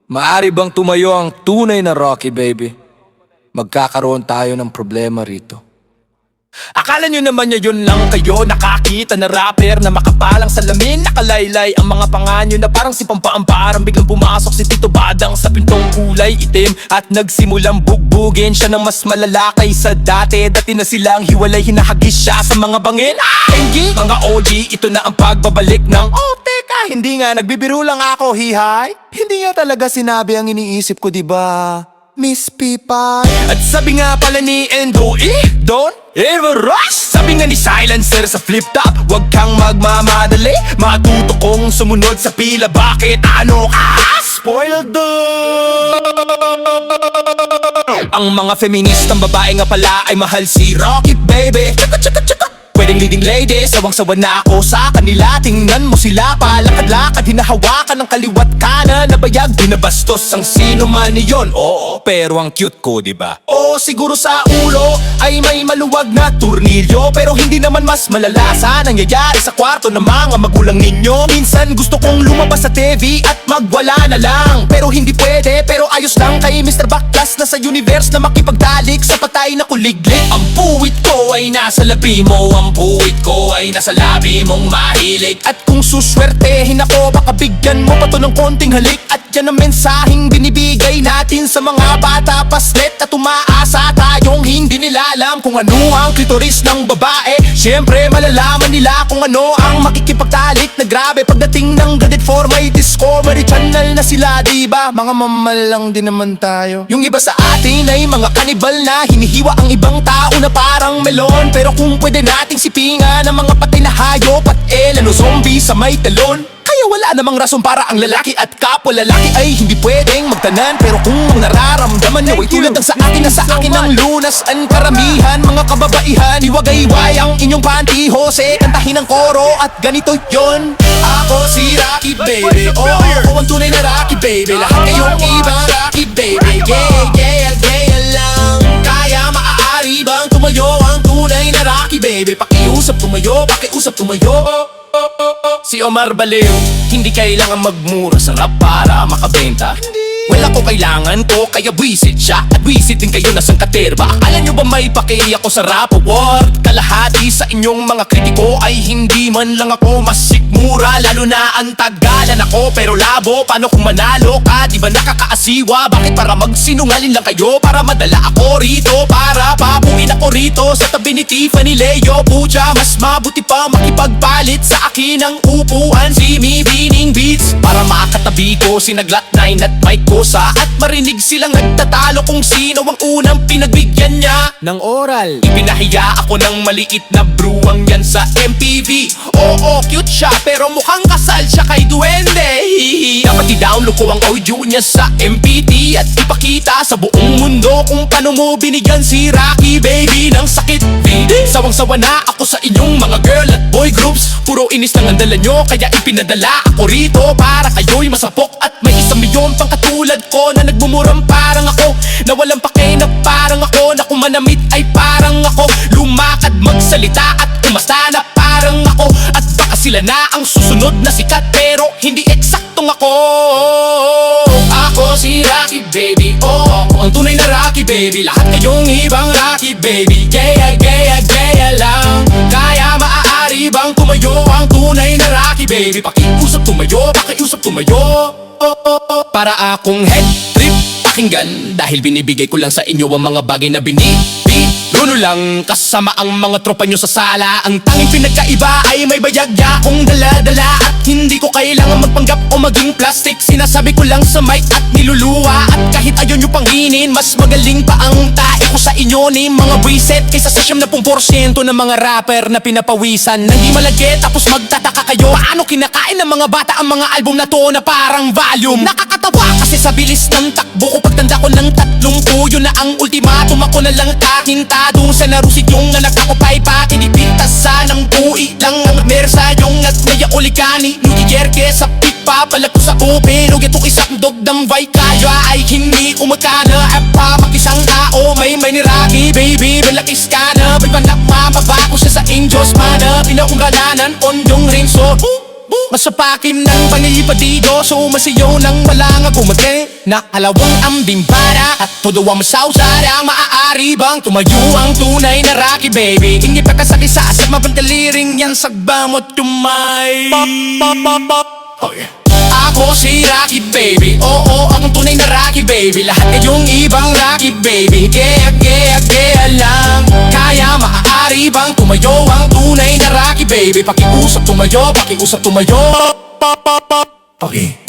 Maari bang tumayo ang tunay na Rocky baby? Magkakaroon tayo ng problema rito. Akala nyo naman yun lang kayo nakakita na rapper na makapalang salamin, nakalaylay ang mga panganyo na parang si Pampaamparang biglang pumasok si Tito Badang sa pintong kulay itim at nagsimulang bugbugin siya ng mas malala kaysa dati. Dati na silang hiwalay, hinahagis siya sa mga bangin. Engi, mga OG, ito na ang pagbabalik ng oh teka, hindi nga, nagbibiro lang ako, hihay. Hindi nga talaga sinabi ang iniisip ko, diba? Miss Pipay. At sabi nga pala ni Endo, don't ever rush. Sabi nga ni Silencer sa flip top, huwag kang magmamadali, matuto kong sumunod sa pila. Bakit ano ka? Spoiled ang mga feministang babae nga pala ay mahal si Rocky baby. Tsaka tsaka tsaka, pwedeng leading lady, sawang-sawa na ako sa kanila. Tingnan mo sila, palakad-lakad, hinahawakan ng kaliwat kanan na bayag. Binabastos ang sino man iyon, oo, pero ang cute ko, diba? Oo, siguro sa ulo ay may maluwag na turnilyo, pero hindi naman mas malala sa nangyayari sa kwarto ng mga magulang ninyo. Minsan gusto kong lumabas sa TV at magwala na lang, pero hindi pwede, pero ayos lang kay Mr. Baklas na sa universe na makipagtalik sa patay na kuliglig. Ang puwit ko ay nasa labi mo, ang puwit ko ay nasa labi mong mahilig. At kung suswertehin ako, baka bigyan mo pa to ng konting halik. At yan ang mensaheng binibigay natin sa mga bata paslet at umaasa tayong hindi nila alam kung ano ang klitoris ng babae. Siyempre malalaman nila kung ano ang makikipagtalik na grabe pagdating ng graded 4 may Discovery Channel na sila, diba? Mga mamal lang din naman tayo. Yung iba sa atin ay mga kanibal na hinihiwa ang ibang tao na parang melon. Pero kung pwede nating sipingan ng mga patay na hayop at o zombie sa may talon, kaya wala namang rason para ang lalaki at kapwa lalaki ay hindi pwedeng magtanan. Pero kung ang nararamdaman nyo ay tulad ng sa akin na sa akin ang lunas, ang karamihan mga kababaihan, iwagayway ang inyong panty hose, kantahin ang koro at ganito yon. Ako si Rocky baby, oh ako ang tunay na Rocky baby. Lahat kayong ibang Rocky baby, yeah lang. Kaya maaari bang tumayo ang tunay na Rocky baby? Pakiusap tumayo, pakiusap tumayo. Si Omar Baliw, hindi kailangan magmura sa rap para makabenta. Well, ako kailangan ko, kaya buwisit siya at buwisit din kayo na sangkaterba. Akala nyo ba may paki ako sa rap award? Kalahati sa inyong mga kritiko ay hindi man lang ako masikmura. Lalo na ang tagalan ako, pero labo, paano kung manalo ka? Di ba nakakaasiwa? Bakit para magsinungaling lang kayo? Para madala ako rito, para papuin ako rito sa tabi ni Tiffany Leo. Pucha, mas mabuti pa makipagpalit sa akin ang upuan. Si Mi Bining Beats, para makatabi ko si Naglat 9 at Mike Kosa, at marinig silang nagtatalo kung sino ang unang pinagbigyan niya ng oral. Ipinahiya ako ng maliit na bruwang yan sa MPV. Oo, cute siya pero mukhang kasal siya kay Duwende. Dapat i-download ko ang audio niya sa MPT at ipakita sa buong mundo kung paano mo binigyan si Rocky baby ng sakit. Sawang-sawa na ako sa inyong mga girl at boy groups. Puro inis lang ang dala nyo, kaya ipinadala ako rito para kayo'y masapok. At may 1 milyon pang katulad ko na nagmumurang parang ako, na walang pake na parang ako, na kung manamit ay parang ako, lumakad magsalita at umasta na parang ako. At baka sila na ang susunod na sikat pero hindi eksaktong ako. Ako si Rocky baby, oh ako ang tunay na Rocky baby. Lahat kayong ibang Rocky baby, yeah lang. Kaya maaari bang tumayo ang tunay na Rocky baby? Pakiusap tumayo, pakiusap tumayo. Para akong head trip pakinggan, dahil binibigay ko lang sa inyo ang mga bagay na Bruno lang kasama ang mga tropa nyo sa sala. Ang tanging pinagkaiba ay may bayagya kong dala-dala, at hindi ko kailangan magpanggap o maging plastic. Sinasabi ko lang sa mic at niluluwa, at kahit ayaw nyo panginin, mas magaling pa ang tae ko sa inyo ni mga reset kaysa sa 70% ng mga rapper na pinapawisan. Nang di malagay tapos magtataka kayo paano kinakain ng mga bata ang mga album na to na parang volume. Nakakatawa kasi sa bilis ng takbo ko, pagtanda ko ng 30 yun na ang ultimatum. Ako na lang kakintado sa narusit yung anak ako paypa. Kinipintasan ng bui lang ang mersa yung at maya ulikani. Nugiyerke sa pipa, balag ko sa upe. Lugit ko isang dogdang vay kaya ay hindi umakana. Epa, makisang tao, may ni Rocky baby. Balakis ka na, ba't man mababa ko siya sa Angels mana. Pinaunggalanan on yung rinso. Masapakim ng pangipadido, sumasiyo ng walang agumate na alawang ambing para at todo ang masawsara. Maaari bang tumayo ang tunay na Rocky baby? Hindi pa kasaki sa asat mapantaliring yan sagbamot tumay. Oh yeah. Ako si Rocky baby, oo ang tunay na Rocky baby. Lahat kayong ibang Rocky baby, gea lang. Kaya maaari bang tumayo ang tunay na Rocky baby? Pakiusap tumayo, pakiusap tumayo. Okay.